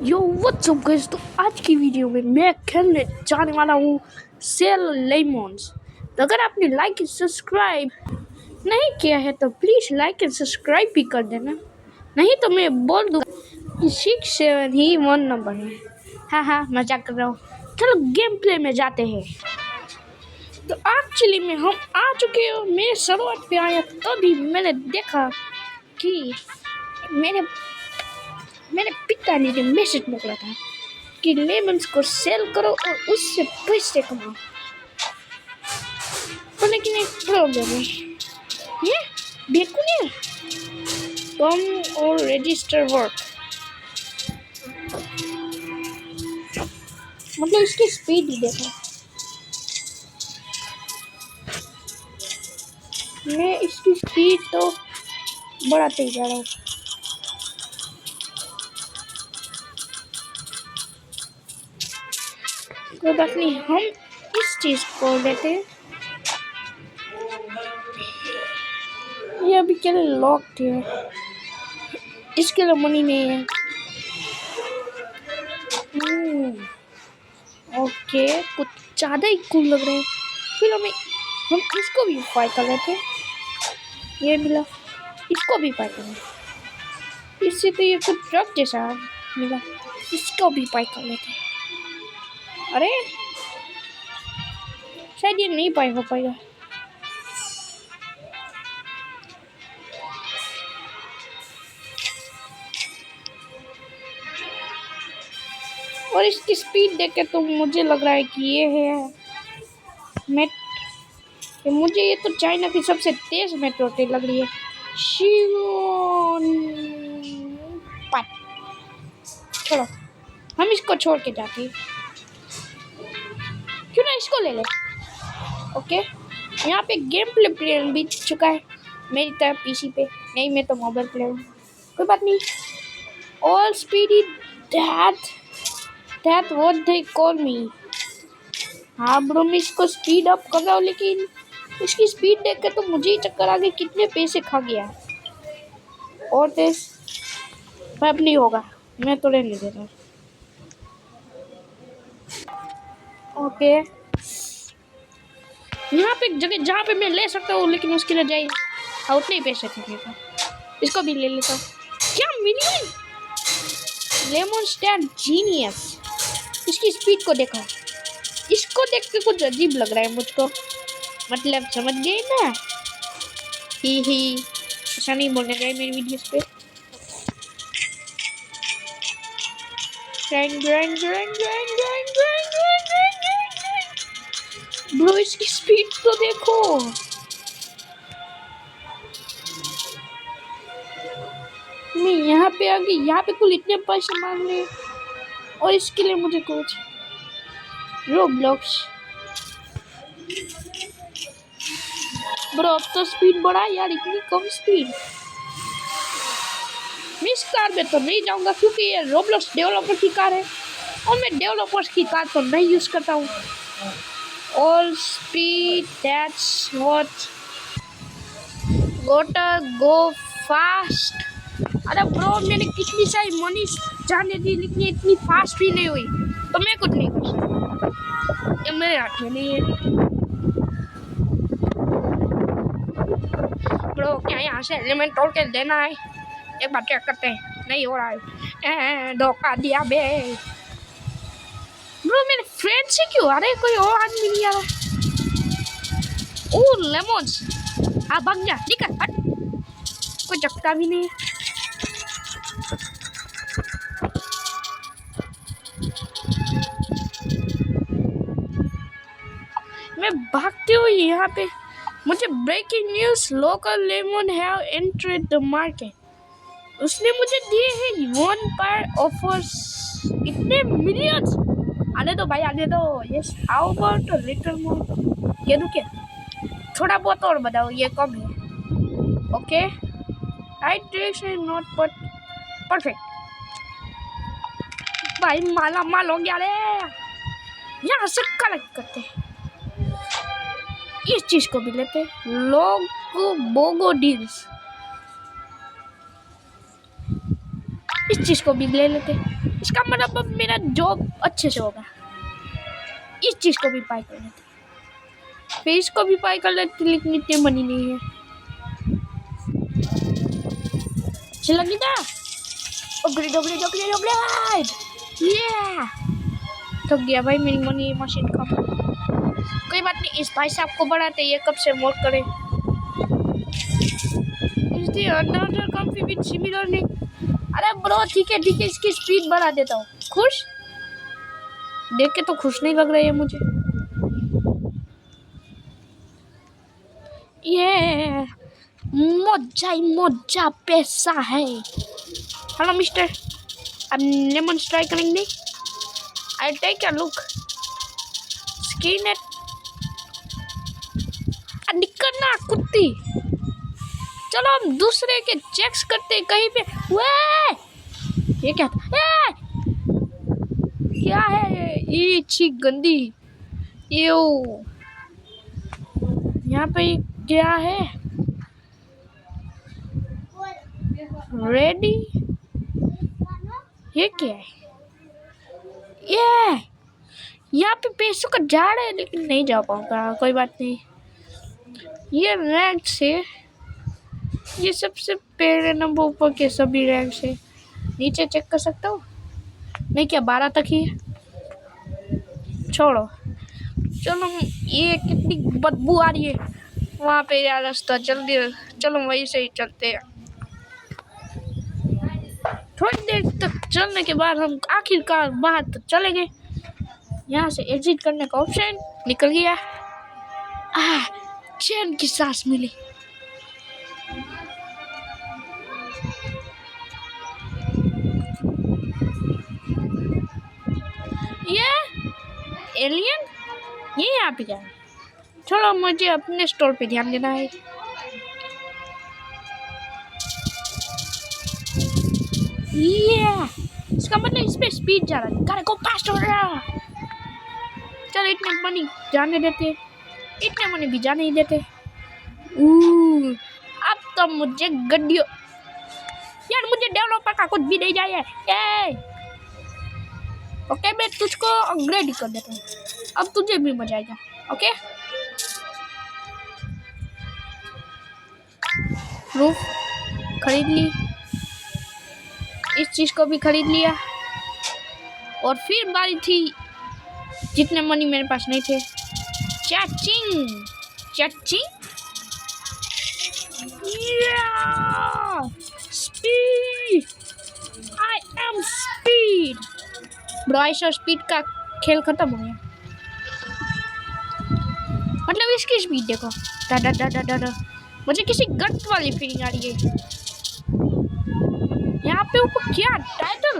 Yo what's up guys. तो आज की वीडियो में मैं खेलने जाने वाला हूँ सेल लेमन्स। तो अगर आपने लाइक एंड सब्सक्राइब नहीं किया है तो प्लीज़ लाइक एंड सब्सक्राइब भी कर देना, नहीं तो मैं बोल दूँ कि 6-7 ही 1 नंबर है। हाँ मजाक कर रहा हूँ। चलो गेम प्ले में जाते हैं। तो एक्चुअली में हम आ चुके हो। मैं शुरुआत पे आया तभी मैंने देखा कि मेरे पिताजी ने मैसेज मोकला था कि लेमन्स को सेल करो और उससे पैसे कमाओ। तो लेकिन एक प्रॉब्लम है, ये बेकुन है। कम और रजिस्टर वर्क, मतलब इसकी स्पीड ही देखो। मैं इसकी स्पीड तो बढ़ाते ही जा रहा हूँ। कोई बात नहीं, हम इस चीज को लेते हैं। ये अभी के लिए लॉक्ड है, इसके लिए मनी नहीं है। ओके, कुछ ज़्यादा ही कूल लग रहा है। फिर हम इसको भी बाय कर लेते हैं। ये मिला, इसको भी बाय कर लेते। इससे तो ये कुछ ट्रक जैसा मिला, इसको भी बाय कर लेते हैं। अरे शायद ये नहीं बाय हो पाएगा। और इसकी स्पीड देख के तो मुझे लग रहा है कि ये है मुझे ये तो चाइना की सबसे तेज मेट्रो ट्रेन लग रही है। चलो हम इसको छोड़ के जाते हैं, क्यों ना इसको ले ले। ओके, यहाँ पे गेम प्ले प्लेयर भी चुका है मेरी तरफ पीसी पे। नहीं, मैं तो मोबाइल प्लेयर हूँ। कोई बात नहीं। All speedy that what they call मी। हाँ ब्रो, मैं इसको स्पीड अप कर रहा हूँ, लेकिन उसकी स्पीड देख के तो मुझे ही चक्कर आ गई। कितने पैसे खा गया। और तेज अब नहीं होगा, मैं तो रहने दे रहा हूँ। ओके, यहाँ पे एक जगह जहाँ पे मैं ले सकता हूँ, लेकिन उसके लिए जाए उतने ही पैसे खरीदेगा। इसको भी ले लेता हूँ। क्या मिलियन लेमन स्टैंड जीनियस। इसकी स्पीड को देखो, इसको देख के कुछ अजीब लग रहा है मुझको। मतलब समझ गए ना। ही ऐसा नहीं बोलने गए मेरी वीडियोस पे। ब्रो, इसकी स्पीड तो देखो। मैं यहाँ पे आ गई, यहाँ पे कुल इतने पैसे मांग रहे, और इसके लिए मुझे कुछ रोब्लॉक्स। ब्रो अब तो स्पीड बढ़ा यार, इतनी कम स्पीड। मैं इस कार में तो नहीं जाऊंगा, क्योंकि ये रोब्लॉक्स डेवलपर की कार है और मैं डेवलपर्स की कार तो नहीं यूज करता हूँ। ऑल स्पीड दैट्स व्हाट गोटा गो फास्ट। अरे ब्रो, मैंने कितनी सारी मनी जाने दी, लेकिन इतनी फास्ट भी नहीं हुई, तो मैं कुछ नहीं कर सकता। ये मेरे हाथ में नहीं है। ब्रो क्या यहाँ से एलिमेंट तोड़ के देना है? एक बार चेक करते हैं। नहीं हो रहा है, धोखा दिया बे। ब्रो मेरे फ्रेंड से क्यों आ रहे, कोई और आदमी नहीं आ रहा। ओ लेमन्स, हाँ भाग जा, निकल हट। कोई चकता भी नहीं है। मैं भागते हुए यहाँ पे मुझे breaking news, local lemon have entered the market. उसने मुझे दिए हैं 1 पर ऑफर्स। इतने मिलियंस। आने दो भाई, आने दो। Yes, how about little more. ये दो क्या, थोड़ा बहुत और बताओ, ये कम है। Okay, right direction not but perfect. भाई माला माल हो गया रे। यहाँ से कलेक्ट करते हैं, इस चीज को भी लेते हैं। लोग बोगो डील्स, इस चीज को भी ले लेते हैं। इसका मतलब अब मेरा जॉब अच्छे से होगा। इस चीज को भी पाई कर लेते, फिर इसको भी पाई कर लेते, लेकिन इतने मनी नहीं है। अच्छी लगी ना? अपग्रेड अपग्रेड अपग्रेड अपग्रेड, ये थक गया भाई मेरी मनी मशीन का। कोई बात नहीं, इस भाई साहब को बढ़ाते, ये कब से मोड करे। अरे ब्रो ठीक है, इसकी स्पीड बढ़ा देता हूँ। खुश देख के तो खुश नहीं लग रही है मुझे। ये मोजा ही मोजा पैसा है। हेलो मिस्टर, अब लेमन ट्राई करेंगे। I take a look, skin it. निकलना कुत्ती, चलो हम दूसरे के चेक्स करते कहीं पे। वे ये क्या था? क्या है ये छी गंदी? यो यहाँ पे क्या है? रेडी? ये क्या है? ये यहाँ पे पैसों का झाड़ है, लेकिन नहीं जा पाऊंगा। कोई बात नहीं, ये रैंक से, ये सबसे पहले नंबर ऊपर के सभी रैंक से नीचे चेक कर सकता हूँ। नहीं क्या 12 तक ही है? छोड़ो, चलो। ये कितनी बदबू आ रही है वहाँ पे यार, रास्ता जल्दी चलो, वहीं से ही चलते हैं। थोड़ी देर तक चलने के बाद हम आखिरकार बाहर तक चले गए। यहाँ से एग्जिट करने का ऑप्शन निकल गया। चैन की सांस मिली। ये एलियन ये यहाँ पे क्या? चलो मुझे अपने स्टोर पे ध्यान देना है। इसका मतलब इस पे स्पीड जा रहा है, गाड़ी को फास्ट हो रहा। चल इतने मनी जाने देते, इतने मनी भी जाने ही देते। अब तो मुझे गड्डियों, यार मुझे डेवलपर का कुछ भी नहीं जाए। ओके मैं तुझको अपग्रेड कर देता हूँ, अब तुझे भी मजा आएगा। ओके रूफ खरीद ली, इस चीज को भी खरीद लिया, और फिर बारी थी जितने मनी मेरे पास नहीं थे। चाचिंग चाचिंग, स्पीड, आई एम स्पीड। ब्राइस और स्पीड का खेल खत्म हो गया। मतलब इसकी स्पीड देखो, डा डा डा डा। मुझे किसी गट वाली फीलिंग आ रही है। यहाँ पे ऊपर क्या टाइटल,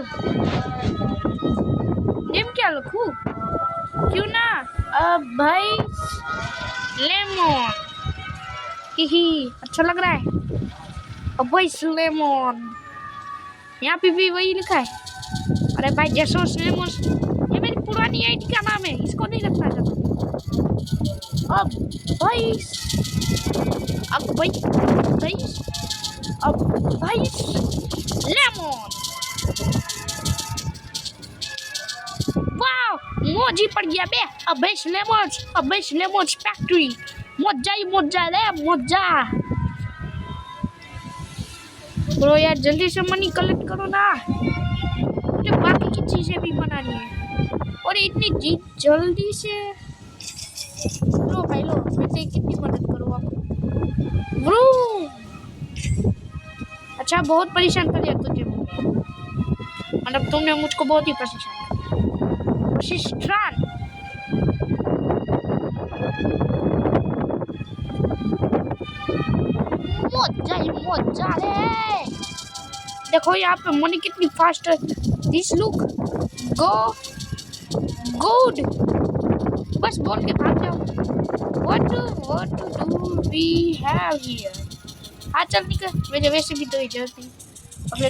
नेम क्या लिखूं? क्यों ना भाई लेमन, ही अच्छा लग रहा है। भाई लेमन, यहाँ पे भी वही लिखा है। अरे भाई जैसोस लेमोस, ये मेरी पुरानी आईडी का नाम है, इसको नहीं रखना चाहता। अब भाई लेमन, वाह मोजी पड़ गया बे। अब लेमोस फैक्ट्री, मोजा ही मोजा रे मोजा। ब्रो यार जल्दी से मनी कलेक्ट करो ना, मुझे बाकी की चीजें भी बनानी है। और इतनी जल्दी से लो भाई लो, वैसे कितनी मदद करो आप ब्रो। अच्छा बहुत परेशान कर दिया तुझे, मतलब तुमने मुझको बहुत ही परेशान मोजा रे। देखो यहाँ पे मनी कितनी फास्ट है। दिस लुक गो गुड, बस बोल के भाग जाओ। What do we have here? हाँ चल निकल, मुझे वैसे भी तो ही जरूरत नहीं। अगले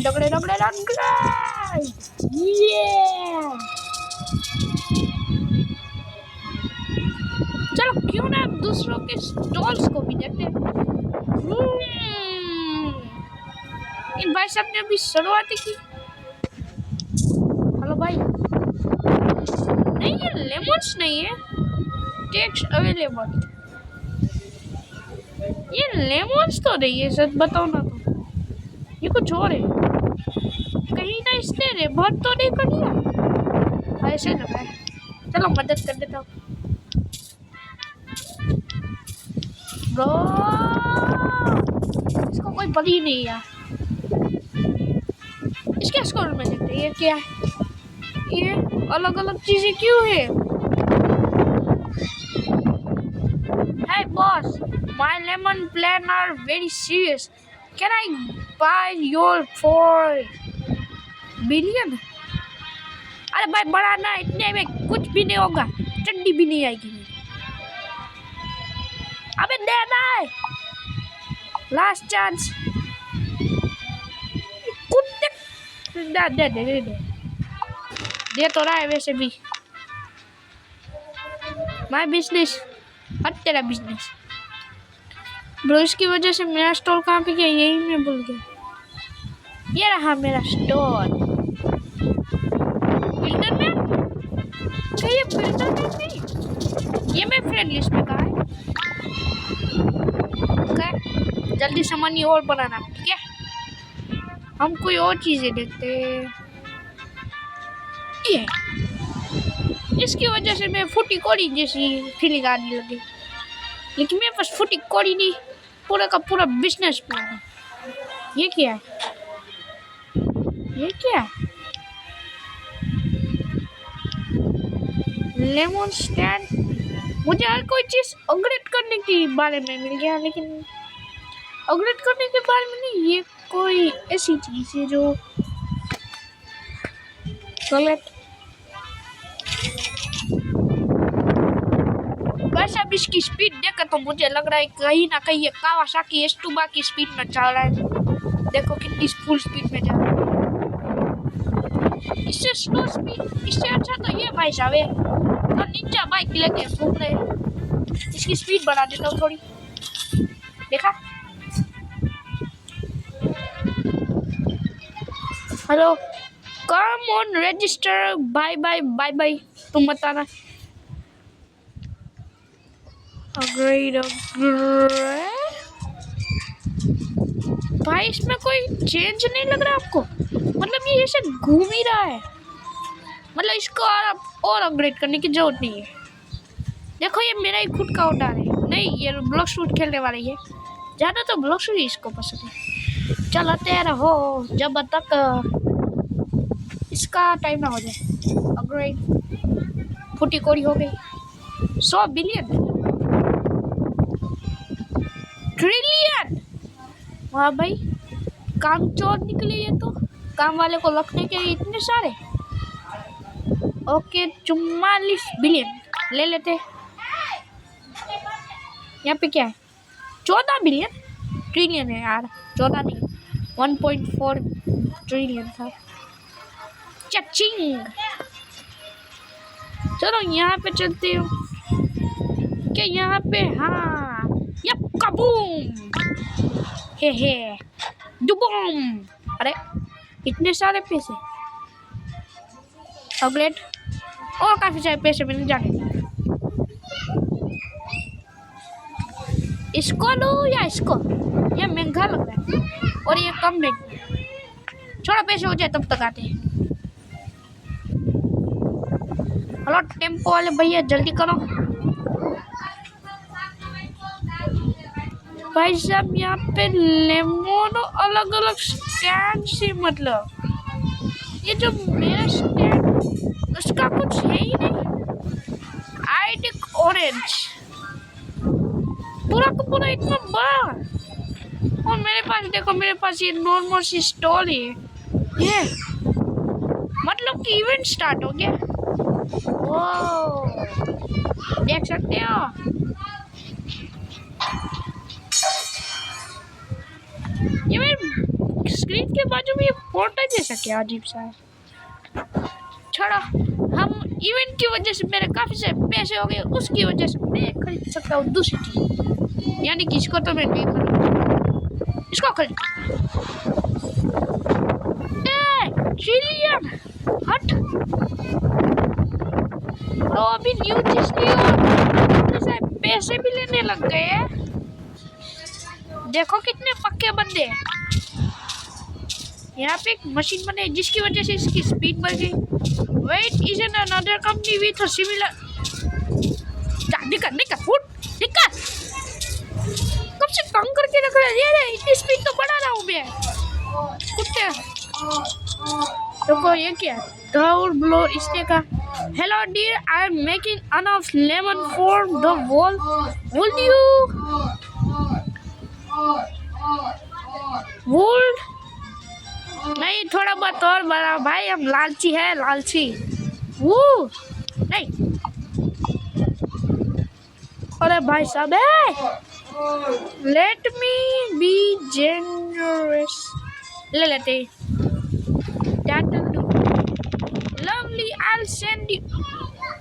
चलो क्यों ना दूसरों के स्टॉल्स को भी देखते हैं। इन भाई साहब ने अभी शुरुआत की। लेमन्स नहीं है, टेक्स्ट अवेलेबल। ये लेमन्स तो नहीं है, सच बताओ ना तो ये कुछ और है। कहीं ना इसने रिबॉट तो नहीं कर लिया, ऐसे लग रहा है। चलो मदद कर देता हूँ। ब्रो इसको कोई बली नहीं यार। इसके स्कोर में देखते हैं ये क्या है। ये अलग अलग चीजें क्यों है? Hey boss, my lemon plan are very serious. Can I buy your 4 billion? अरे भाई बड़ा ना, इतने में कुछ भी नहीं होगा, चड्डी भी नहीं आएगी। अबे दे दे, लास्ट चांस। कुत्ते दे दे दे दे दे तो रहा है वैसे भी। माय बिजनेस, हट तेरा बिजनेस। ब्रो इसकी वजह से मेरा स्टोर कहाँ पे गया यही मैं भूल गया। ये रहा मेरा स्टोर। बिल्डर में ये बिल्डर में नहीं, ये मैं फ्रेंड लिस्ट में कहा है। ओके जल्दी सामान और बनाना, ठीक है। हम कोई और चीजें देखते हैं। ये इसकी वजह से मैं फूटी कोड़ी जैसी फीलिंग आने लगी, लेकिन मेरे पास फूटी कोड़ी नहीं, पूरा का पूरा बिजनेस प्लान है। ये क्या है? ये क्या है? Lemon stand. मुझे हर कोई चीज अपग्रेड करने के बारे में मिल गया, लेकिन अपग्रेड करने के बारे में नहीं। ये कोई ऐसी चीज है जो गलत। बस अब इसकी स्पीड देखकर तो मुझे लग रहा है कहीं ना कहीं ये कावासाकी एस्टुबा की स्पीड में चल रहा है। देखो कितनी फुल स्पीड में जा रहा है। इससे स्लो स्पीड, इससे अच्छा तो ये भाई साहब है तो निंजा बाइक लेके घूम रहे हैं। इसकी स्पीड बढ़ा देता हूँ थोड़ी, देखा। Hello come on register, bye bye bye bye. तुम बताना। अपग्रेड भाई इसमें कोई चेंज नहीं लग रहा आपको? मतलब ये ऐसे घूम ही रहा है, मतलब इसको और अपग्रेड करने की जरूरत नहीं है। देखो ये मेरा ही खुद का ऑर्डर है, नहीं ये ब्लॉक शूट खेलने वाला है। ज़्यादा तो ब्लॉक शूट इसको पसंद है। चलाते रहो जब तक इसका टाइम ना हो जाए। अपग्रेड फूटी कोड़ी हो गई। 100 बिलियन ट्रिलियन। वाह भाई काम चोर निकले ये तो, काम वाले को रखने के लिए इतने सारे। ओके 44 बिलियन ले लेते। यहाँ पे क्या है? 14 बिलियन ट्रिलियन है यार, 14 नहीं 1.4 ट्रिलियन था। चचिंग। चलो यहाँ पे चलते हो क्या? यहाँ पे हाँ ये कबूम हे दुबूम। अरे इतने सारे पैसे अपग्रेड और काफी सारे पैसे मिल जाने। इसको लो या इसको? ये महंगा लग रहा है और ये कम महंगा। छोड़ो पैसे हो जाए तब तक आते हैं। हेलो टेम्पो वाले भैया जल्दी करो। भाई साहब यहाँ पे लेमन अलग अलग स्टैंड से, मतलब ये जो मेरा स्टैंड उसका कुछ है ही नहीं। आइडिक ऑरेंज पूरा का पूरा इतना बड़ा, और मेरे पास देखो, मेरे पास ये नॉर्मल सी स्टॉल है। ये मतलब कि इवेंट स्टार्ट हो गया। ओ देख सकते हो ये मेरे स्क्रीन के बाजू में ये फोटो जैसा क्या अजीब सा है। छोड़ो, हम इवेंट की वजह से मेरे काफी से पैसे हो गए, उसकी वजह से मैं खरीद सकता हूँ दूसरी चीज, यानी कि इसको तो मैं नहीं खरीद, इसको खरीद। ट्रिलियन हट। लो अभी न्यू चीज ली और पैसे भी लेने लग गए हैं। देखो कितने पक्के बंदे हैं। यहाँ पे एक मशीन बने जिसकी वजह से इसकी स्पीड बढ़ गई। Wait is an another company with similar. दिक्कत फुट दिक्कत कब से कम करके रख रहा है। इतनी स्पीड तो बढ़ा रहा हूँ मैं। कुत्ते देखो ये क्या डाउन ब्लो इसने का। Hello dear I am making enough lemon for the wall would you would नहीं थोड़ा बहुत और बड़ा भाई हम लालची है लालची वो नहीं। अरे भाई साहब लेट मी बी जेनरस ले लेते लवली आई सेंड यू।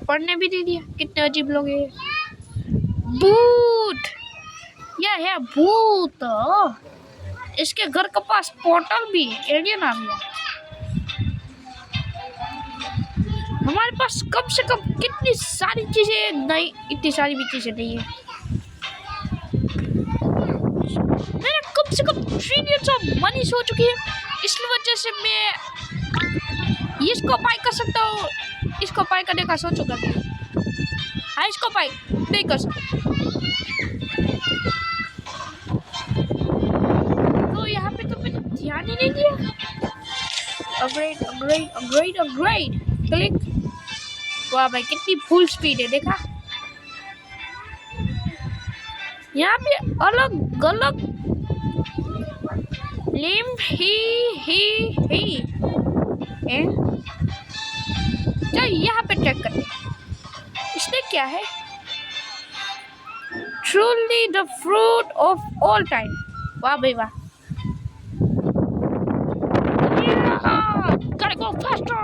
पढ़ने भी दे दिया कितने अजीब लोग हैं। भूत यह है भूत। इसके घर के पास पोर्टल भी है एलियन आ गया। हमारे पास कम से कम कितनी सारी चीजें नहीं इतनी सारी भी चीजें नहीं है। मेरे कम से कम ट्रिलियंस ऑफ मनी हो चुकी है। इसलिए वजह से मैं इसको पाई कर सकता हूँ। इसको पाई करने का सोचूंगा मैं। हाँ इसको पाई नहीं कर सकता। तो यहाँ पे तो मैंने ध्यान ही नहीं दिया। Upgrade click. वाह भाई कितनी फुल स्पीड है देखा। यहाँ पे अलग अलग लिम ही चल यहाँ पे चेक करते इसने क्या है। Truly the fruit of all time. वाह भाई वाह। gotta go faster।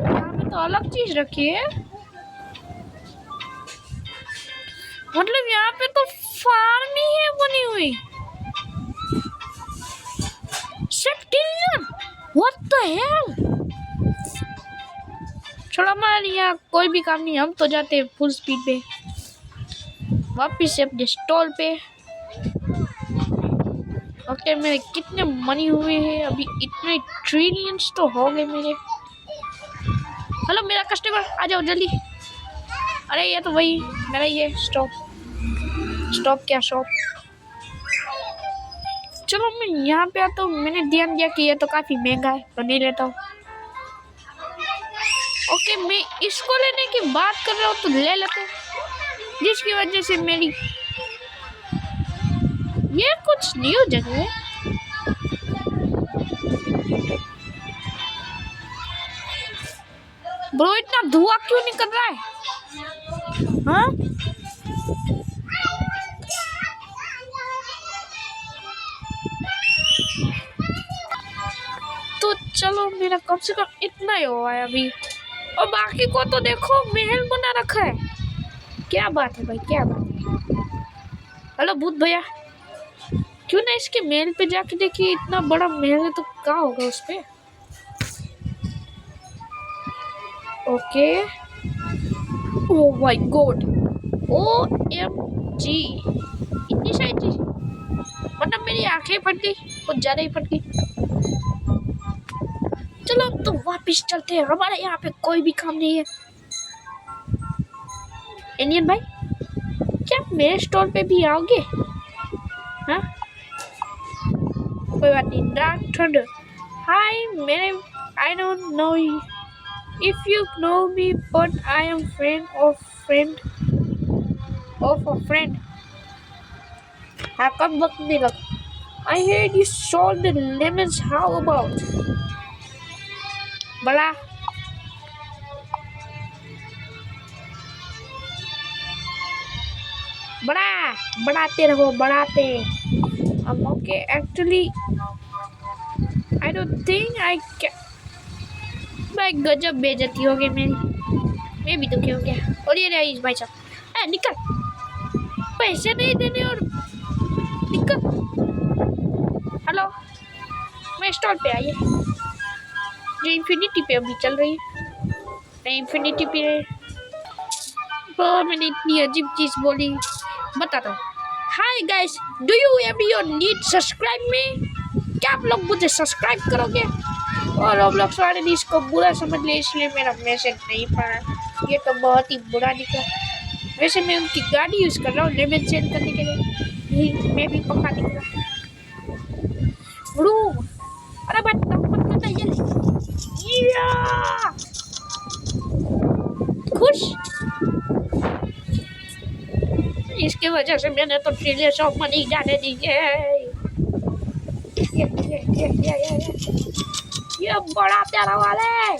यहाँ पे तो अलग चीज रखी है। मतलब यहाँ पे तो फार्म ही है बनी हुई। सेप्टिलियन व्हाट द हेल। छोड़ा हमारे यहाँ कोई भी काम नहीं। हम तो जाते हैं फुल स्पीड पे वापिस से अपने स्टॉल पे। ओके मेरे कितने मनी हुए हैं अभी। इतने ट्रिलियंस तो हो गए मेरे। हेलो मेरा कस्टमर आ जाओ जल्दी। अरे ये तो वही मेरा ही है स्टॉप क्या शॉप। चलो मैं यहाँ पे आता हूँ। मैंने ध्यान दिया कि ये तो काफ़ी महंगा है तो नहीं लेता हूँ। ओके मैं इसको लेने की बात कर रहा हूँ तो ले लेते हैं। जिसकी वजह से मेरी ये कुछ न्यू जगह है। ब्रो इतना धुआं क्यों निकल रहा है। हाँ तो चलो मेरा कम से कम इतना ही हुआ है अभी। और बाकी को तो देखो महल बना रखा है। क्या बात है भाई क्या बात है। हेलो भूत भैया क्यों ना इसके महल पे जाके देखिए। इतना बड़ा महल है तो क्या होगा उस पे। Okay oh my God OMG इतनी सारी चीज। मतलब मेरी आंखें फट गई कुछ ज़्यादा ही फट गई। चलो तो वापस चलते हैं। हमारे यहाँ पे कोई भी काम नहीं है। इंडियन भाई क्या मेरे स्टॉल पे भी आओगे। हाँ कोई बात नहीं। डार्क थंडर हाय मेरे I don't know if you know me but I am friend of a friend. हाँ कब वक्त नहीं लगा। I heard you sold the lemons. How about? बड़ा बढ़ाते रहो बढ़ाते। Okay actually I don't think I can। भाई गजब बेइज्जती हो गई मेरी। मैं भी दुखी हो गया। और ये रही भाई साहब निकल। पैसे नहीं देने और निकल। हेलो मैं स्टॉल पे आई है जो इन्फिनिटी पे अभी चल रही है। इन्फिनिटी पे मैंने इतनी अजीब चीज बोली। बताता हूँ। Hi guys, do you every need subscribe मी? क्या आप लोग मुझे सब्सक्राइब करोगे? और रोब्लॉक्स वाले ने इसको बुरा समझ लिया, इसलिए मेरा मैसेज नहीं पड़ा। ये तो बहुत ही बुरा निकला। वैसे मैं उनकी गाड़ी यूज कर रहा हूँ लेवल चेंज करने के लिए। मैं भी पक्का निकला। अरे मत करना ये खुश। इसकी वजह से मैंने तो ट्रेलर शॉप में नहीं जाने दी है। ये बड़ा प्यारा वाला है।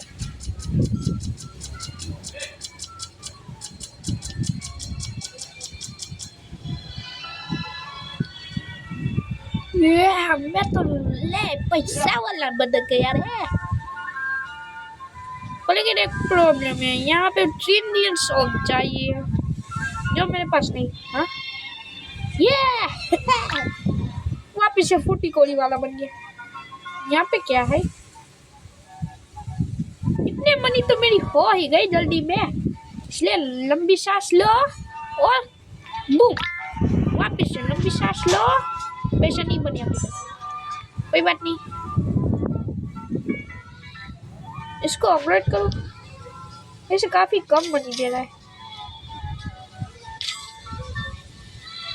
मैं तो ले पैसा वाला बदल गया है। लेकिन एक प्रॉब्लम है, यहाँ पे 3 इंडियन सॉन्ग चाहिए जो मेरे पास नहीं। हाँ ये वापिस से फूटी कोड़ी वाला बन गया। यहाँ पे क्या है? इतने मनी तो मेरी हो ही गई जल्दी में, इसलिए लंबी सांस लो और बूम वापिस से लंबी सांस लो। पैसा नहीं बने अभी, कोई बात नहीं। इसको अपग्रेड करो। ऐसे काफी कम मनी दे रहा है।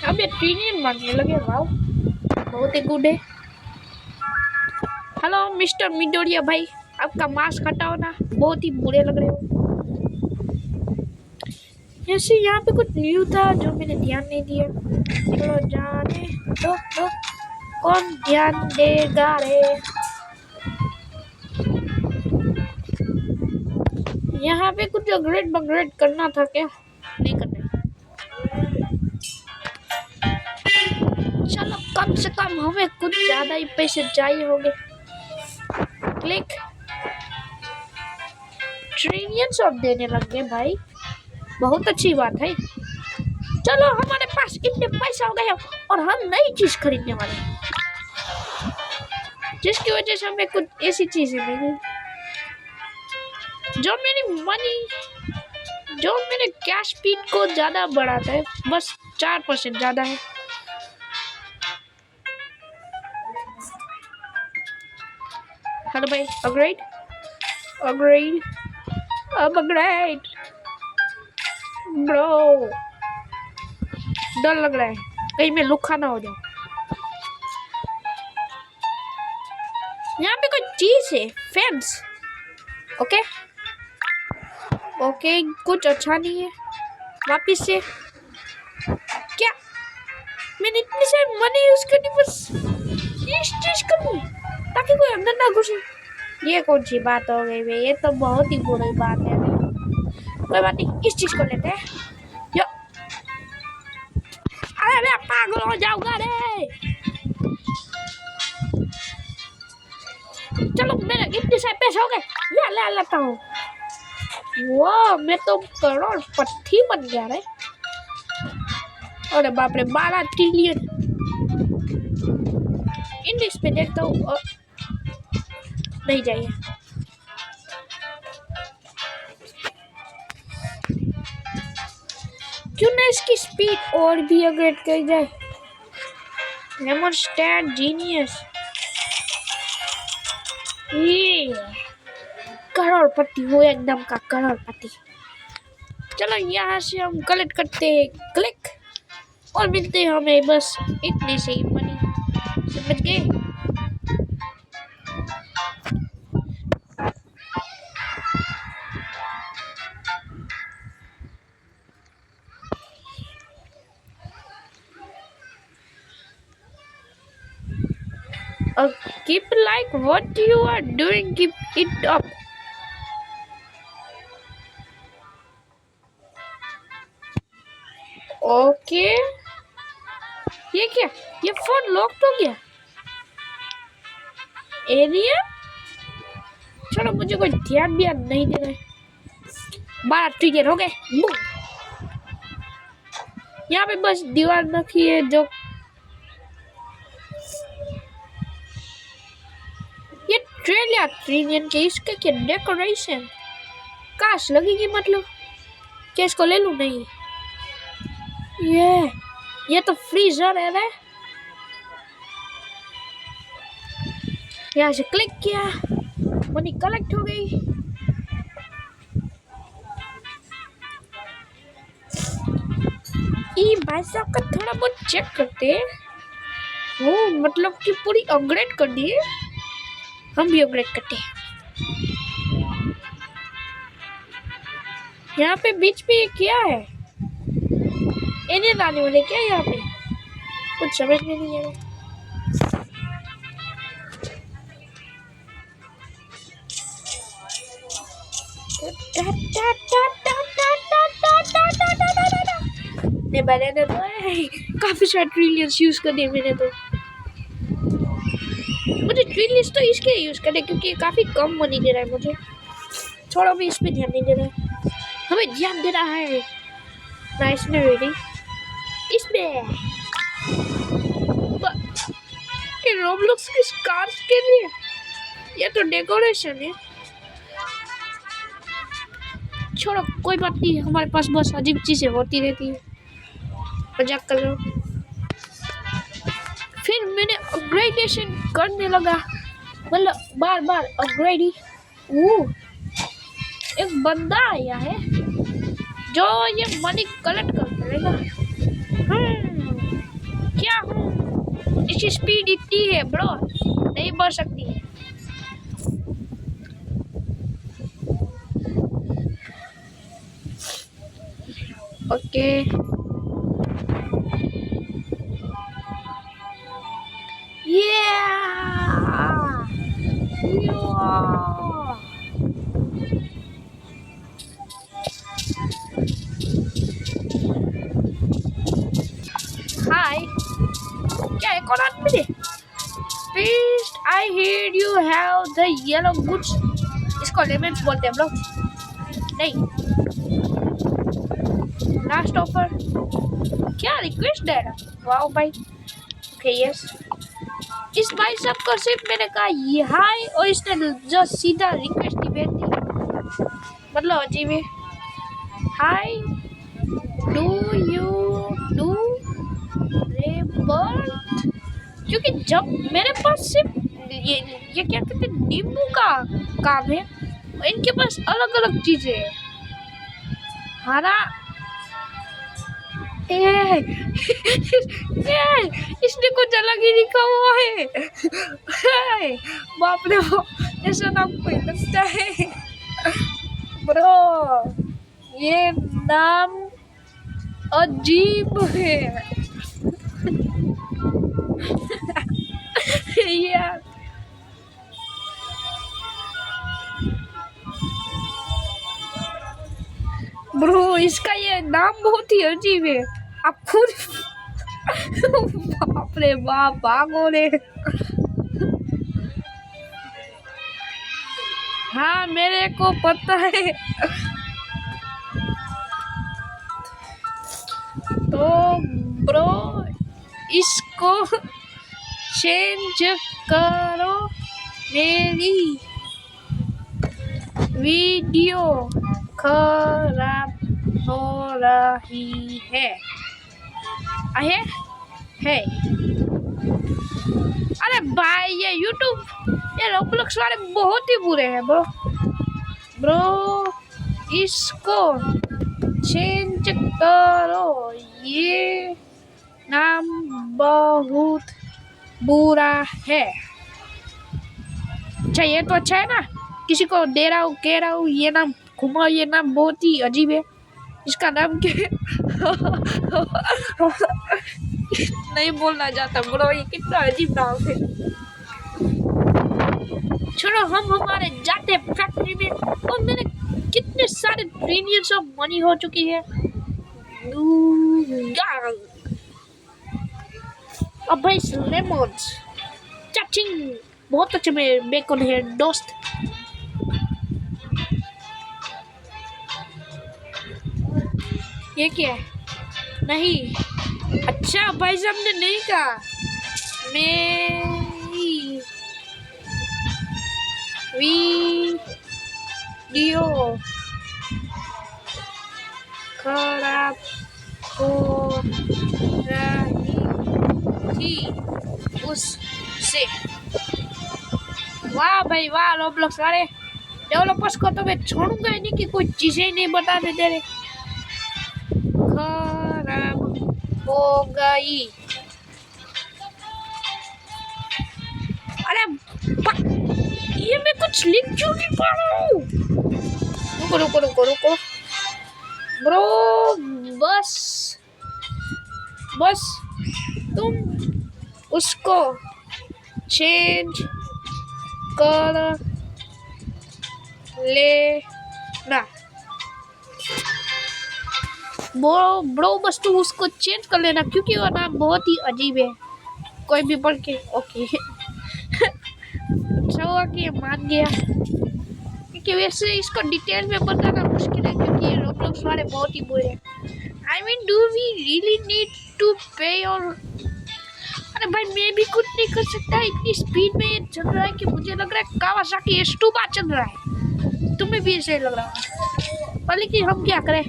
अब ये ट्रिलियन मांगने लगे। वाओ, बहुत ही गुड है। हेलो मिस्टर मिडोरिया भाई, आपका मास्क हटाओ ना, बहुत ही बुरे लग रहे हो। जैसे यहाँ पे कुछ न्यू था जो मैंने ध्यान नहीं दिया। चलो जाने दो, कौन ध्यान देगा रे। यहाँ पे कुछ अपग्रेड करना था क्या? नहीं करना। चलो कम से कम हमें कुछ ज्यादा ही पैसे चाहिए होंगे। क्लिक। ट्रिलियन सब देने लग गए भाई, बहुत अच्छी बात है। चलो हमारे पास इतने पैसे हो गए और हम नई चीज खरीदने वाले हैं, जिसकी वजह से हमें कुछ ऐसी चीजें मिली जो मेरे कैश स्पीड को ज्यादा बढ़ाता है। बस 4% ज्यादा है। हेलो भाई, अपग्रेड ब्रो। डर लग रहा है कहीं मैं लुखा ना हो जाऊं। यहाँ पे कोई चीज है, फेंस। ओके कुछ अच्छा नहीं है। वापिस से क्या मैंने इतनी सारी मनी यूज करनी, बस इस चीज करनी ताकि कोई अंदर ना घुसे। ये कौन सी बात हो गई भाई? ये तो बहुत ही बुरी बात है। कोई बात नहीं, इस चीज को लेते हैं। यो अरे मैं पागल हो जाऊंगा रे। चलो मेरे इतने सारे पैसे हो गए, ले लेता हूँ। वाह, मैं तो करोड़पति बन गया रे। अरे बाप रे, 12 ट्रिलियन। इंग्लिश पे देखता हूँ। नहीं जाइए। क्यों ना इसकी स्पीड और भी अपग्रेड कर जाए। Lemon stand genius. ये करोड़पति हो, एकदम का करोड़पति। चलो यहाँ से हम कलेक्ट करते हैं। क्लिक। और मिलते हैं हमें बस इतने से ही मनी। समझ गए? Keep like what you are doing, keep it up. Okay ये क्या? ये फोन लॉक हो गया। एरिया चलो, मुझे कोई ध्यान भी नहीं दे रहा है। 12 ट्रिलियन हो गए। यहाँ पे बस दीवार रखी है जो ये ट्रिलियन के, इसके क्या डेकोरेशन काश लगेगी, मतलब क्या इसको ले लूं? नहीं, ये तो फ्रीजर है ना। यहाँ से क्लिक किया, मनी कलेक्ट हो गई। ई भाई साहब का थोड़ा बहुत चेक करते हैं। वो मतलब कि पूरी अपग्रेड कर दी है, हम भी अपग्रेड करते हैं। यहाँ पे बीच पे ये क्या है? इंडियन आने वाले क्या यहाँ पे? कुछ समझ में नहीं आ रहा। काफी सारे ट्रिलियंस यूज कर दिए मैंने तो। मुझे ट्रिलियंस तो इसके यूज करने क्योंकि ये काफी कम मनी दे रहा है मुझे। थोड़ा भी इस पे ध्यान नहीं दे रहा है, हमें ध्यान दे रहा है नाइस ने रेडी इसमें। ये रोब्लॉक्स की कार्स के लिए ये तो डेकोरेशन है। छोड़ो कोई बात नहीं, हमारे पास बहुत अजीब चीजें होती रहती है, मजाक कर रहा हूँ। फिर मैंने अपग्रेडेशन करने लगा, मतलब बार बार अपग्रेड ही। एक बंदा आया है जो ये मनी कलेक्ट कर करेगा। क्या हूँ, इसकी स्पीड इतनी है ब्रो, नहीं बढ़ सकती है। ओके हाय, क्या एक और आदमी है? Please, I heard you have the yellow goods. इसको लेमन्स बोलते हैं ब्रो। नहीं, लास्ट ऑफर क्या रिक्वेस्ट है? वाओ भाई, ओके यस। इस भाई साहब को सिर्फ मैंने कहा ये हाय और इसने जो सीधा रिक्वेस्ट ही भेज दी, मतलब अजीब है। हाय, डू यू डू रेबर्ट? क्योंकि जब मेरे पास सिर्फ ये क्या कहते हैं, नींबू का काम है, इनके पास अलग अलग चीजें हैं। हरा इसने कुछ अलग ही लिखा हुआ है। बाप रे बाप, ऐसा नाम कोई लगता है ब्रो, ये नाम अजीब है यार। ब्रो इसका ये नाम बहुत ही अजीब है, आप खुद बाप रे बाप, भागो रे। हाँ मेरे को पता है। तो ब्रो इसको चेंज करो, मेरी वीडियो खराब हो रही है। अरे भाई ये यूट्यूब, ये रोब्लॉक्स वाले बहुत ही बुरे हैं ब्रो इसको चेंज करो, ये नाम बहुत बुरा है। अच्छा ये तो अच्छा है ना, किसी को दे रहा हूँ, कह रहा हूँ ये नाम घुमाओ, ये नाम बहुत ही अजीब है, इसका नाम क्या नहीं बोलना चाहता ब्रो, ये कितना अजीब नाम है। छोड़ो, हम हमारे जाते फैक्ट्री में, और मैंने कितने सारे ट्रिलियंस ऑफ मनी हो चुकी है। अब भाई लेमन्स चाचिंग बहुत अच्छे में बेकन है दोस्त। ये क्या है? नहीं, अच्छा भाई साहब ने नहीं कहा। मेरी वीडियो खराब हो रही थी उससे। वाह भाई वाह, रोब्लॉक्स वाले डेवलपर्स को तो मैं छोड़ूंगा ही नहीं कि कोई चीजें ही नहीं बताने दे रहे। खराब हो गई। अरे ये मैं कुछ लिख क्यों नहीं पा रहा हूँ? रुको रुको रुको रुको ब्रो, बस बस तुम उसको चेंज कर लेना। ब्रो बस तुम उसको चेंज कर लेना, क्योंकि वो नाम बहुत ही अजीब है। कोई भी पढ़ के ओके अच्छा हुआ कि ये मान गया, क्योंकि वैसे इसको डिटेल में बताना मुश्किल है, क्योंकि ये रोब्लॉक्स वाले बहुत ही बुरे हैं। I mean do we really need to pay? और अरे भाई मैं भी कुछ नहीं कर सकता, इतनी स्पीड में ये चल रहा है कि मुझे लग रहा है कावासाकी S2 चल रहा है। तुम्हें भी ऐसे लग रहा है, पर लेकिन हम क्या करें,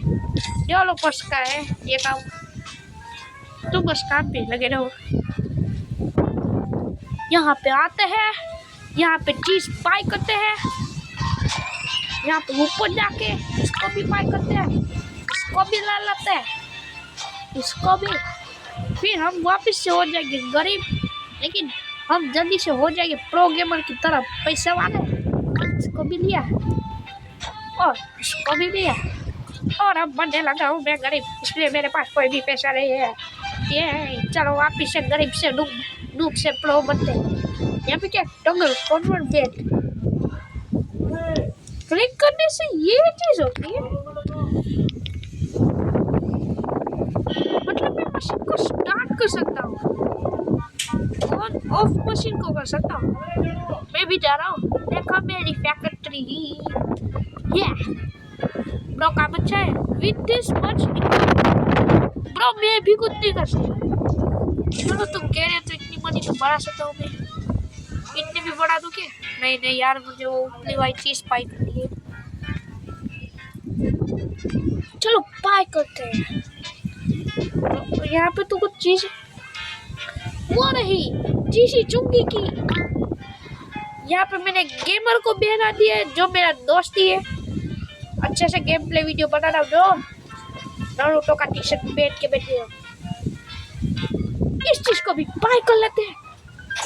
डेवलपर्स का है ये काम। तुम बस काम पे लगे रहो। यहाँ पे आते हैं, यहाँ पे चीज पाई करते हैं, यहाँ पे ऊपर जाके इसको भी पाई करते हैं, इसको भी ला लेते हैं, इसको भी। फिर हम वापस से हो जाएंगे गरीब, लेकिन हम जल्दी से हो जाएंगे प्रो गेमर की तरफ, पैसे वाले। इसको भी लिया और इसको भी लिया, और अब बनने लगा हूँ मैं गरीब, इसलिए मेरे पास कोई भी पैसा नहीं है। ये चलो वापिस से गरीब से नूब से प्रो बनते। यहाँ पे क्या टॉगल कन्वर्ट बेट क्लिक करने से ये चीज होती है, मतलब मैं मशीन को स्टार्ट कर सकता हूँ, ऑन ऑफ मशीन को कर सकता हूँ। मैं भी जा रहा हूँ, देखो मेरी फैक्ट्री। ये ब्रो काम अच्छा है। विद दिस मच ब्रो मैं भी कुछ नहीं कर सकता। चलो तुम कह रहे हो तो इतनी मनी तो बढ़ा सकता हूँ मैं, इतने भी बढ़ा दूँ क्या? नहीं नहीं यार, मुझे वो अपनी वाली चीज पाई करनी है। चलो पाई करते हैं। तो यहाँ पे तो कुछ चीज वो रही, चीज़ी चुंगी की। यहाँ पे मैंने गेमर को बहना दिया है, जो मेरा दोस्त ही है। अच्छे से गेम प्ले वीडियो बना रहा हूँ जो नारुतो का टी शर्ट पहन के बैठे हो। इस चीज को भी बाय कर लेते हैं,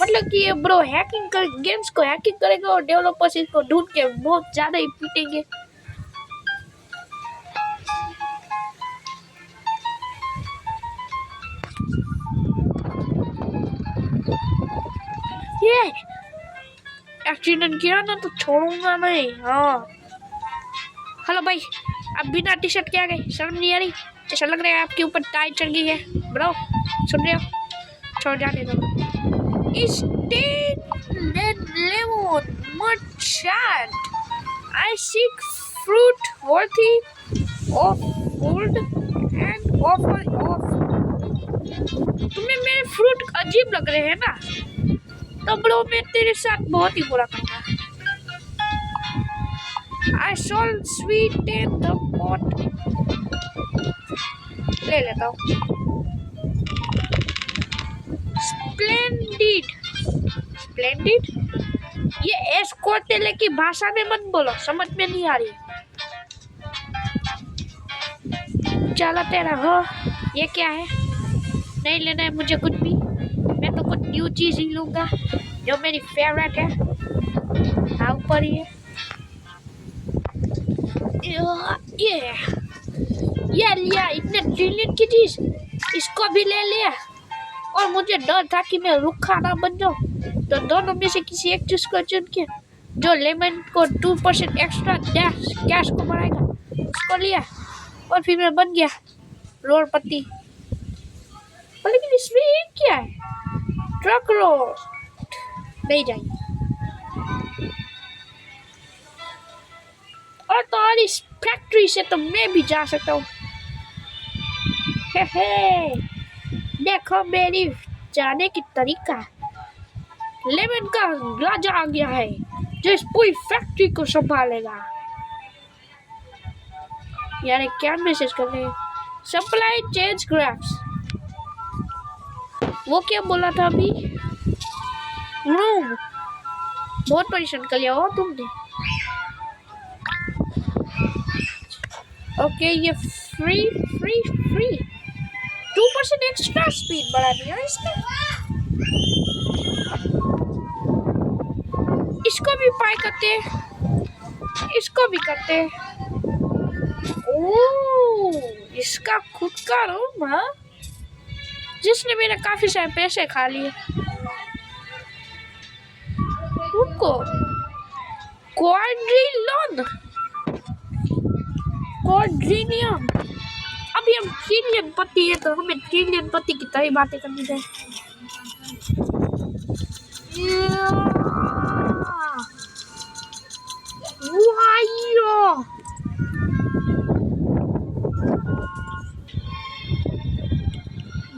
मतलब कि ये ब्रो हैकिंग कर गेम्स को हैकिंग करेगा और डेवलपर्स इसको ढूंढ के बहुत ज्यादा ही पीटेंगे। ये एक्सीडेंट किया ना तो छोड़ूंगा नहीं। हाँ हेलो भाई, अब बिना टी शर्ट के आ गए, शर्म नहीं आ रही? ऐसा लग रहा है आपके ऊपर टाई चढ़ गई है। ब्रो सुन रहे हो, छोड़ जाने दो। Lemon merchant, I seek fruit worthy of food and offer of। तुम्हें मेरे फ्रूट अजीब लग रहे हैं ना, तो ब्रो मैं तेरे साथ बहुत ही बुरा करूँगा। I shall sweeten the pot। ले लेता हूँ। स्प्लेंडिड, स्प्लेंडिड ये एस्कोटेले की भाषा में मत बोलो, समझ में नहीं आ रही। चलो तेरा हो। ये क्या है? नहीं लेना है मुझे कुछ भी, मैं तो कुछ न्यू चीज ही लूंगा जो मेरी फेवरेट है। हाँ ऊपर ही है ये लिया, इतने ट्रिलियन की चीज, इसको भी ले लिया। और मुझे डर था कि मैं रुखा ना बन जाऊं, तो दोनों में से किसी एक चीज को चुन के जो लेमन को 2% एक्स्ट्रा कैश को बढ़ाएगा उसको लिया, और फिर मैं बन गया रोडपति। लेकिन इसमें ये क्या है? ट्रक रोड नहीं जाएगी। और तो और इस फैक्ट्री से तो मैं भी जा सकता हूँ। देखो मेरी जाने की तरीका। लेमन का राजा आ गया है जो इस पूरी फैक्ट्री को संभालेगा। यार ये क्या मैसेज कर रहे हैं? सप्लाई चेंज ग्राफ्स, वो क्या बोला था अभी? रूम बहुत परेशान कर लिया हो तुमने। ओके ये free free free 2% extra speed बढ़ा दिया इसने। इसको भी पाई करते, इसको भी करते। ओह इसका खुद का रूम है जिसने मेरे काफी सारे पैसे खा लिए। रुको, क्वाड्रिलियन, क्वाड्रिलियन, अभी हम ट्रिलियन पति है तो हमें ट्रिलियन पति की तरह बातें करनी चाहिए।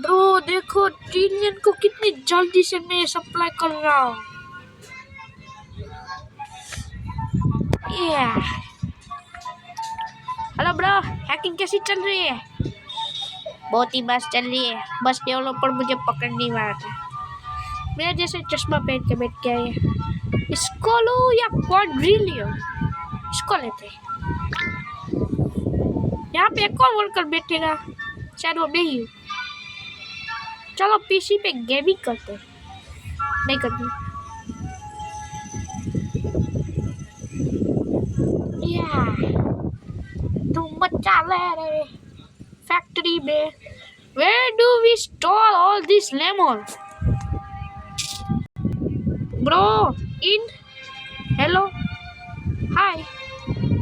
ब्रो देखो ट्रिलियन को कितनी जल्दी से मैं सप्लाई कर रहा हूँ। हेलो ब्रो, हैकिंग कैसी चल रही है? बहुत ही मस्त चल रही है, बस डेवलपर मुझे पकड़ नहीं पा रहा था। मेरे जैसे चश्मा पहन के बैठ गया है। इसको लो या क्वाड्रिलियन, इसको लेते। यहाँ पे एक और वर्कर बैठेगा, शायद वो मैं ही हूँ। चलो पीसी पे गेमिंग करते, नहीं करती। तुम मचा ले रहे फैक्ट्री में। Where do we store all this lemon? Bro, in. Hello. Hi.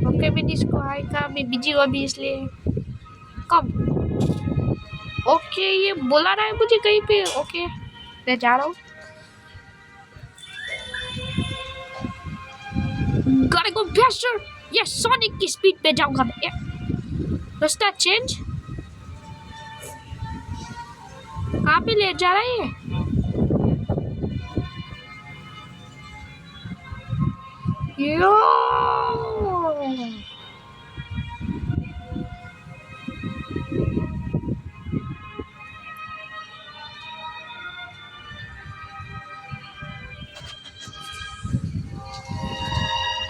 Okay, मैं इसको हाय का, मैं बिजी हूँ अभी इसलिए। कम। ओके ये बुला रहा है मुझे कहीं पे। ओके मैं जा रहा हूँ। Gotta go faster. ये सोनिक की स्पीड पे जाऊंगा मैं। रास्ता चेंज, कहाँ पे ले जा रहा है? यो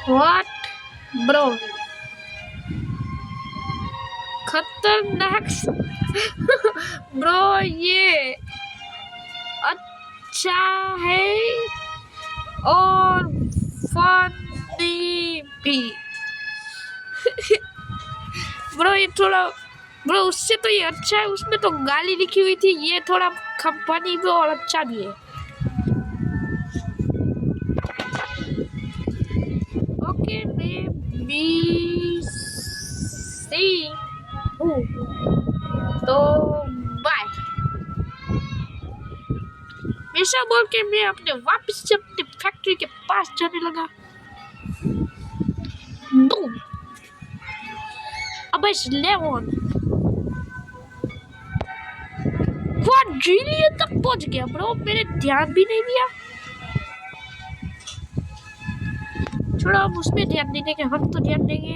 व्हाट ब्रो, खतरनाक ब्रो ये अच्छा है और फनी भी। ब्रो ये थोड़ा, ब्रो उससे तो ये अच्छा है, उसमें तो गाली लिखी हुई थी, ये थोड़ा फनी भी और अच्छा भी है। ओके मैं बी सी हूँ तो बाय। ऐसा बोल के मैं अपने वापस से अपने फैक्ट्री के पास जाने लगा। बूम, अब इस लेमन क्वाड्रिलियन तक पहुंच गया ब्रो, मेरे ध्यान भी नहीं दिया। छोड़ो हम उसमें ध्यान नहीं देंगे, हम तो ध्यान देंगे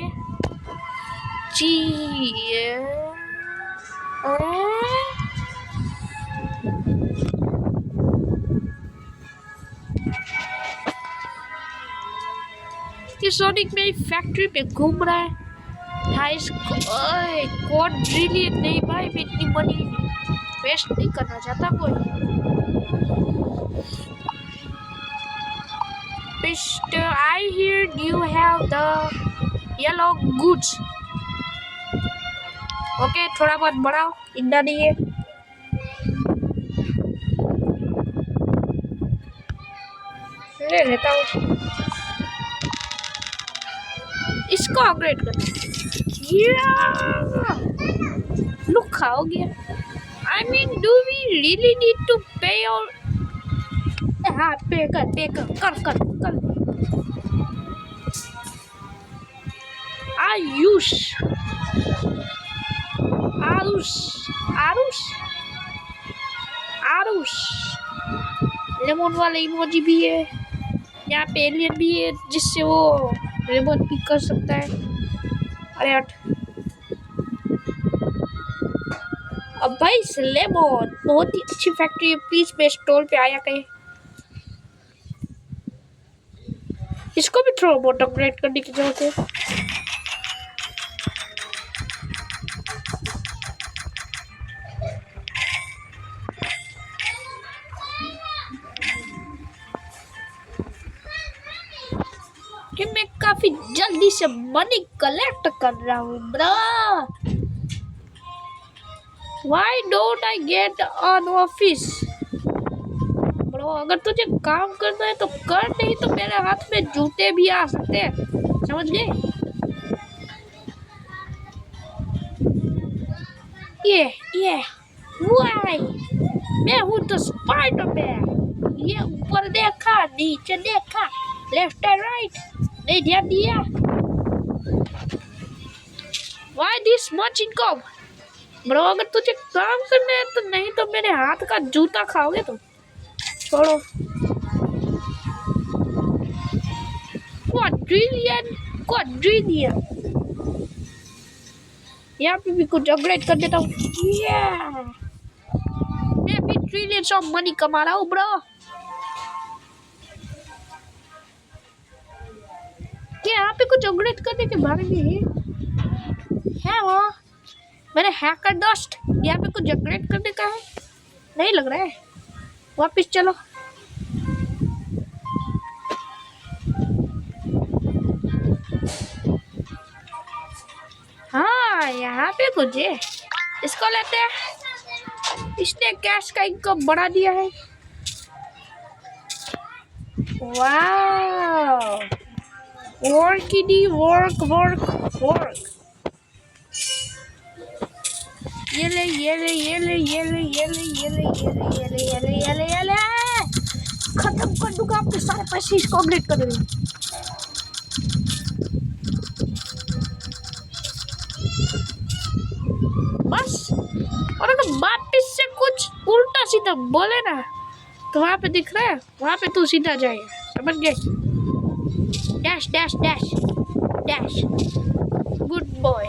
ये सोनिक मेरी फैक्ट्री पे घूम रहा है। हाँ इसको क्वाड्रिलियन नहीं भाई, मैं इतनी मनी वेस्ट नहीं करना चाहता कोई। Mister, I hear you have the yellow goods. Okay थोड़ा बहुत बढ़ाओ, इंडा नहीं है। ले लेता हूँ, इसको अपग्रेड कर। लुक हो गया। I mean, do we really need to pay or? हाँ पे कर। आरुष लेमन वाला इमोजी भी है, यहाँ पे एलियन भी है जिससे वो लेमन पिक कर सकता है। अरे हट, अब भाई लेमन बहुत ही अच्छी फैक्ट्री है, प्लीज मेरे स्टॉल पे आया कहीं। इसको भी थोड़ा बहुत अपग्रेड करने की जरूरत है। कि मैं काफी जल्दी से मनी कलेक्ट कर रहा हूँ bro. Why don't I get on office? Bro अगर तुझे काम करना है तो कर, नहीं तो मेरे हाथ में जूते भी आ सकते हैं, समझ गए? ये वाई मैं हूँ तो स्पाइडरमैन। ये ऊपर देखा, नीचे देखा, लेफ्ट एंड राइट, नहीं ध्यान दिया। Why this much income? Bro अगर तुझे काम करना है तो, नहीं तो मेरे हाथ का जूता खाओगे तुम। छोड़ो। क्वाड्रिलियन यहाँ पे भी कुछ अपग्रेड कर देता हूँ। मैं भी ट्रिलियंस ऑफ मनी कमा रहा हूँ ब्रो। क्या यहाँ पे कुछ अपग्रेड करने के बारे में है वो? मेरे हैकर दोस्त यहाँ पे कुछ अपग्रेड करने का है नहीं लग रहा है। वापिस चलो। हाँ यहाँ पे कुछ है, इसको लेते हैं। इसने कैश का इनकम बढ़ा दिया है। वाह वर्किडी वर्क वर्क वर्क। ये ले ये ले ये ले ये ले ये ले ये ले ये ले ये ले ये ले ये ले ये ले खत्म कर दूंगा आपके सारे पैसे। इसको अपडेट कर दूंगा बस। और अगर वापिस से कुछ उल्टा सीधा बोले ना तो वहाँ पे दिख रहा है, वहाँ पे तू सीधा जाएगा, समझ गए? Dash dash dash dash. Good boy.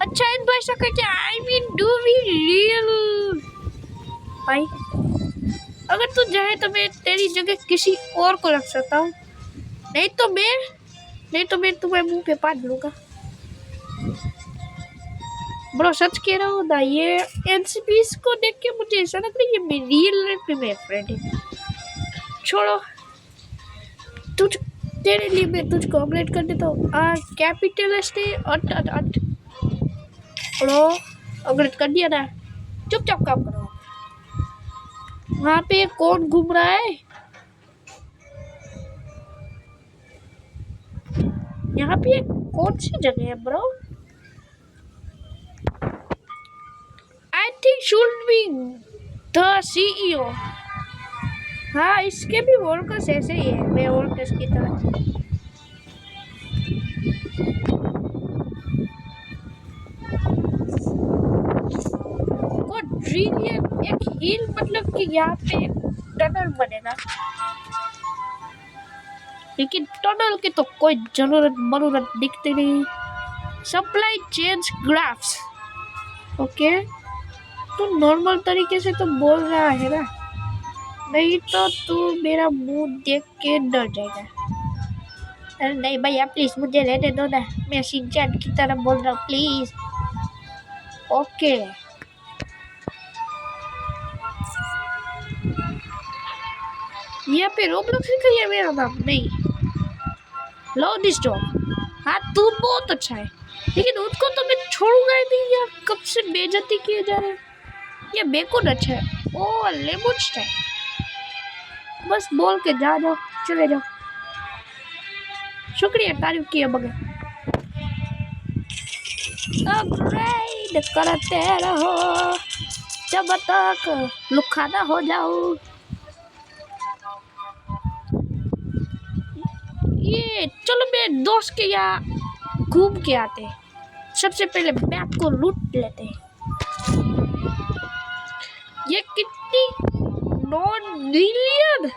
अच्छा इन पैसा का क्या आई मीन डू वी रियल भाई? अगर तू चाहे तो मैं तेरी जगह किसी और को रख सकता हूँ, नहीं तो मैं तुम्हें मुंह पे पाद लूंगा। ब्रो सच कह रहा हूँ ना, ये एनसीपीस को देख के मुझे ऐसा लग रहा है ये मेरी रियल लाइफ में मेरे फ्रेंड है। छोड़ो, तेरे लिए मैं तुझको अपग्रेड कर देता हूँ। कैपिटलिस्ट ब्रो अपग्रेड कर दिया ना, चुपचाप काम करो। वहाँ पे कौन घूम रहा है? यहाँ पे कौन सी जगह है bro? I think should be the CEO। हाँ इसके भी वर्कर्स ऐसे ही है, मैं वर्कर्स की तरह। क्वाड्रिलियन एक हिल मतलब कि यहाँ पे टनल बनेगा, लेकिन टनल की तो कोई जरूरत दिखती नहीं। Supply change graphs. ओके तू नॉर्मल तरीके से तो बोल रहा है ना, नहीं तो तू मेरा मुंह देख के डर जाएगा। अरे नहीं भैया प्लीज मुझे रहने दो ना, मैं शिनचैन की तरह बोल रहा हूँ प्लीज। ओके यहाँ पे रोब्लॉक्स लिखा है मेरा नाम नहीं। लो दिस जॉब। हाँ तू बहुत अच्छा है, लेकिन उसको तो मैं छोड़ूंगा ही नहीं यार, कब से बेइज्जती किए जा रहे हैं। ये बेकुन अच्छा है। ओ लेमुच है, बस बोल के जाओ, चले जाओ। शुक्रिया तारीफ किए बगैर। अपग्रेड करते रहो जब तक लुखा ना हो जाओ। ये चलो मैं दोस्त के यहाँ घूम के आते हैं। सबसे पहले बैग को लूट लेते हैं। ये कितनी 9 मिलियन।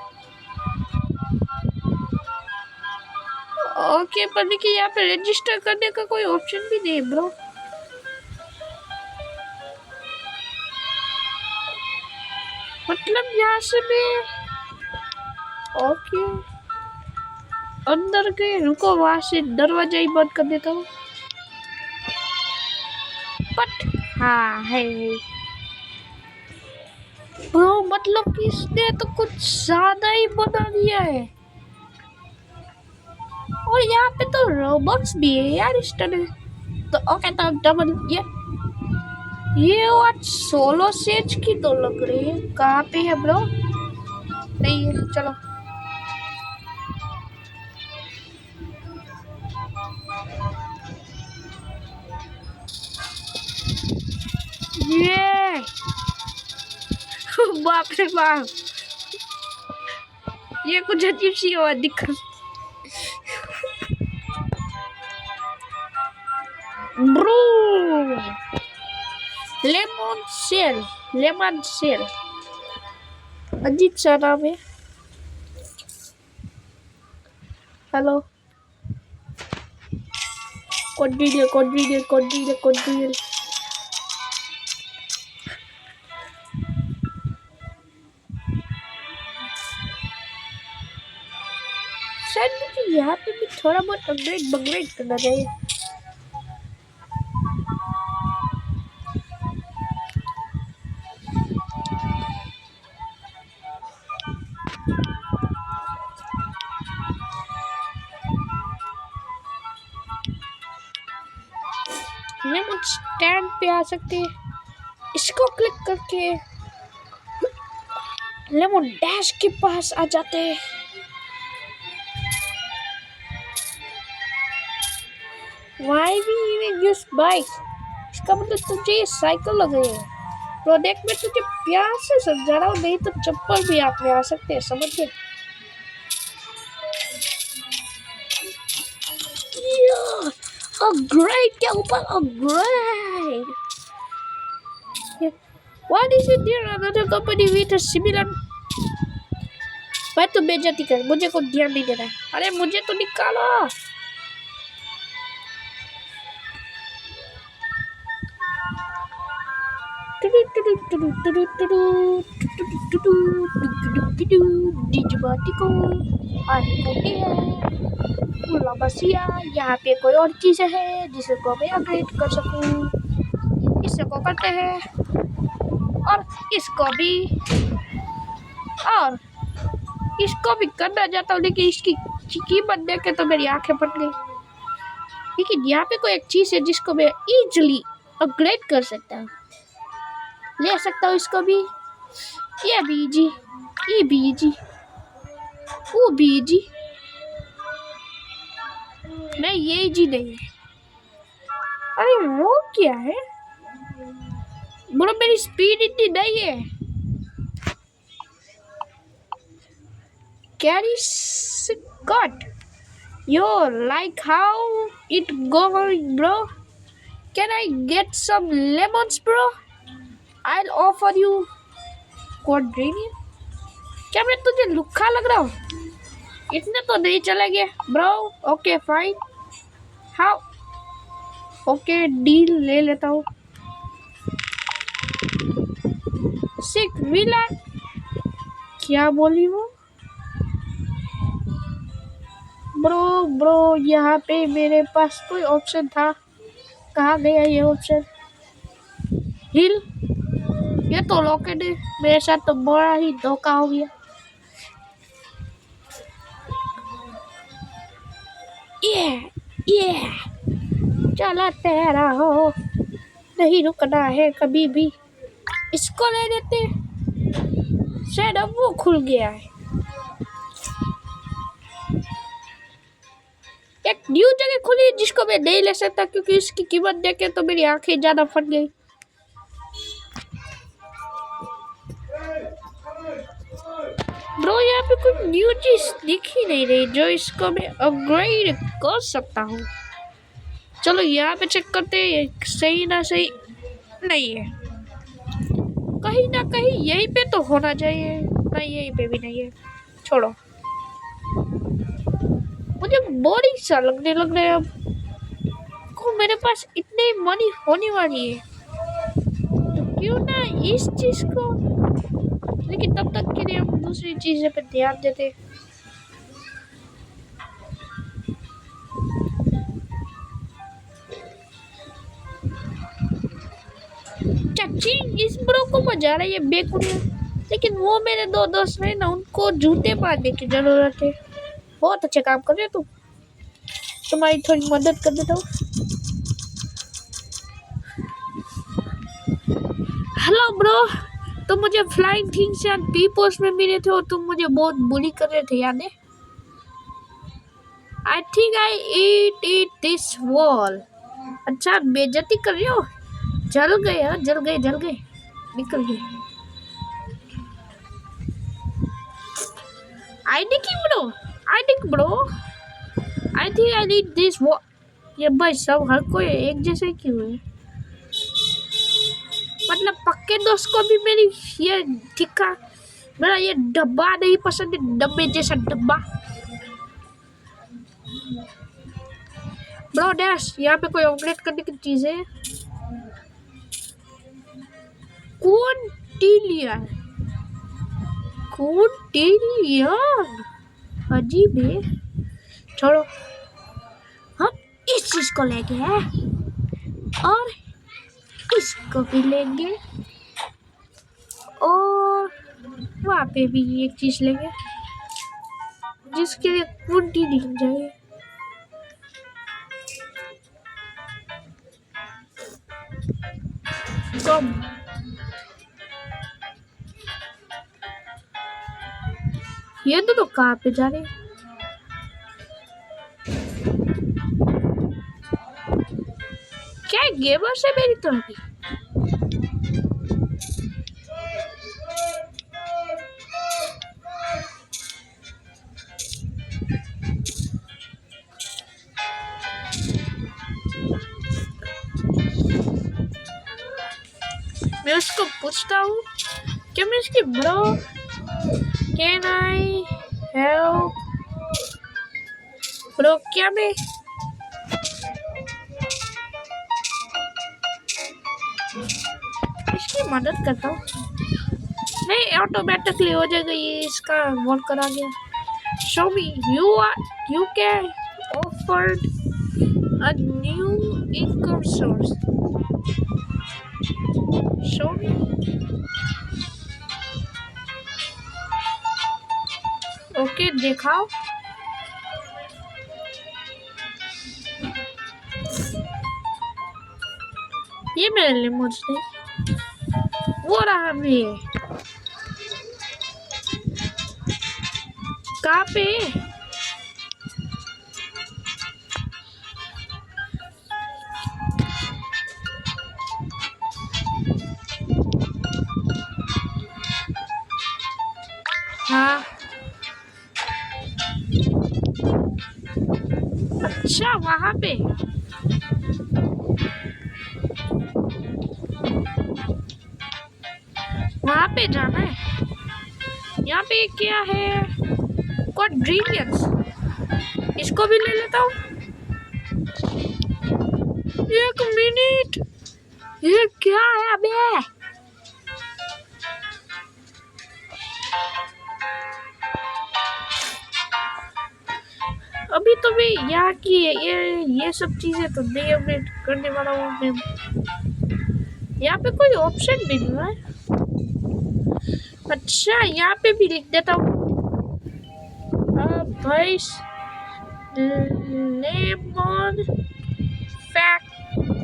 ओके पर देखिए यहाँ पे रजिस्टर करने का कोई ऑप्शन भी नहीं ब्रो। मतलब यहाँ से मैं ओके अंदर गए, रुको वहां से दरवाजा ही बंद कर देता हूँ। बट हाँ है ब्रो, मतलब कि इसने तो कुछ ज्यादा ही बना दिया है। और यहाँ पे तो रोबोट्स भी है यार इस तरह। तो ओके तो डबल ये आज सोलो सेज की तो लग रही है। कहाँ पे है ब्रो? नहीं है, चलो ये बाप रे बाप, ये कुछ अजीब सी आवाज दिक्कत। ब्रो लेमन सेल अजीब सा नाम है। Hello continue. शायद मुझे यहाँ पे भी थोड़ा बहुत अपग्रेड करना चाहिए। लेमन स्टैंड पे आ सकते हैं, इसको क्लिक करके लेमन डैश के पास आ जाते हैं। Why we even use bike? इसका मतलब तुझे ये साइकिल लग रही है। प्रोडक्ट में तुझे प्यार से समझा रहा हूँ, नहीं तो चप्पल भी आप में आ सकते हैं, समझ गए? Upgrade के ऊपर upgrade. What is it there? Another company with a similar. मैं तो बेइज्जती कर, मुझे को ध्यान नहीं देना है। अरे मुझे तो निकालो। यहाँ पे कोई और चीज है जिसको मैं अपग्रेड कर सकूं। इसको करते हैं और इसको भी और इसको भी करना चाहता हूँ, लेकिन इसकी कीमत देख के तो मेरी आंखें फट गई। लेकिन यहाँ पे कोई एक चीज है जिसको मैं इजीली अपग्रेड कर सकता हूँ, ले सकता हूँ इसको भी। ये बीजी, ये बीजी, वो बीजी, नहीं ये जी नहीं। अरे वो क्या है ब्रो, मेरी स्पीड इतनी नहीं है। Carry cut. Yo, like how it going, bro? Can I get some lemons, bro? I'll offer you quadrillion. क्या मैं तुझे लुक्खा लग रहा हूँ? इतने तो नहीं चलेंगे, ब्रो। ओके फाइन, हाँ ओके डील ले लेता हूँ। सिक विला, क्या बोली वो? ब्रो यहाँ पे मेरे पास कोई ऑप्शन था, कहाँ गया ये ऑप्शन? हिल, ये तो लॉकेट है। मेरे साथ तो बड़ा ही धोखा हो गया। ये चलाते रहो, नहीं रुकना है कभी भी। इसको ले लेते, शायद अब वो खुल गया है। एक न्यू जगह खुली जिसको मैं नहीं ले सकता क्योंकि इसकी कीमत देख के तो मेरी आंखें ज्यादा फट गई। ब्रो यहाँ पे कोई न्यू चीज दिख ही नहीं रही जो इसको मैं अपग्रेड कर सकता हूँ। चलो यहाँ पे चेक करते हैं, सही ना सही नहीं है। कहीं ना कहीं यहीं पे तो होना चाहिए, नहीं यहीं पे भी नहीं है। छोड़ो, मुझे बोरिंग सा लगने लग रहा है अब। को मेरे पास इतनी मनी होने वाली है तो क्यों ना इस चीज को लेकिन तब तक के लिए हम दूसरी चीजें पे ध्यान देते। चाची इस ब्रो को मजा आ रहा है ये बेकुनिया, लेकिन वो मेरे दो दोस्त हैं ना, उनको जूते मारने की जरूरत है। बहुत अच्छे काम कर रहे हो तुम, तुम्हारी थोड़ी मदद कर देता हूँ। हेलो ब्रो, तुम मुझे फ्लाइंग थिंग से पी पोस्ट में मिले थे और तुम मुझे बहुत बुली कर रहे थे, याद है? I think I eat this wall. अच्छा बेइज्जती कर रही हो? जल गए, हाँ जल गए, निकल गए। I think bro I think I need this wall. ये भाई सब हर कोई एक जैसे क्यों है? मतलब पक्के दोस्त को भी मेरी ये टिक्का, मेरा ये डब्बा नहीं पसंद है, डब्बे जैसा डब्बा। ब्रो डैश, यहाँ पे कोई ऑपरेट करने की चीज है? कौन टीलियन? अजीब है। छोड़ो, हम इस चीज को लेंगे और इसको भी लेंगे और वहाँ पे भी एक चीज लेंगे जिसके लिए कुंडी निकल जाए। कम ये तो कहाँ पे जा रहे? क्या गेमर से मेरी तरह की? मैं उसको पूछता हूँ कि मैं इसकी bro can I help bro, क्या मैं इसकी मदद करता हूँ? नहीं, ऑटोमेटिकली हो जाएगा, ये इसका वोट करा गया। Show me you can offered a new income source. Show me. Okay दिखाओ। ये मेरे लिए मुझे वो रहा भी है। कहाँ पे? हाँ अच्छा वहाँ पे। वहाँ पे जाना है। यहाँ पे क्या है? क्वाड्रिलियंस, इसको भी ले लेता हूँ। एक मिनट, ये क्या है अबे? अभी तो मैं यहाँ की ये सब चीजें तो नहीं अपडेट करने वाला हूँ मैं। यहाँ पे कोई ऑप्शन भी नहीं है। अच्छा यहाँ पे भी लिख देता हूँ भाई लेमन फैक्ट्री।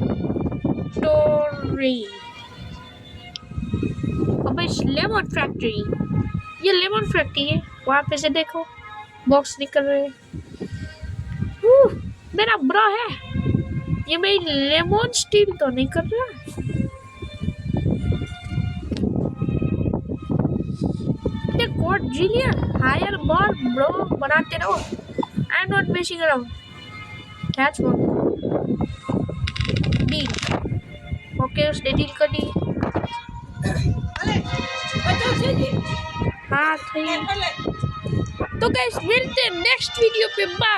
अब इस लेमन फैक्ट्री, ये लेमन फैक्ट्री है। वहाँ पे से देखो बॉक्स निकल रहे हैं। मेरा ब्रो है ये, मेरी लेमन स्टील तो नहीं कर रहा। क्वाड्रिलियन हायर बॉल ब्रो बनाते रहो। I am not messing around. That's what deal. Okay उसने डील कर दी। हाँ तो गाइस मिलते हैं नेक्स्ट वीडियो पे। बाय।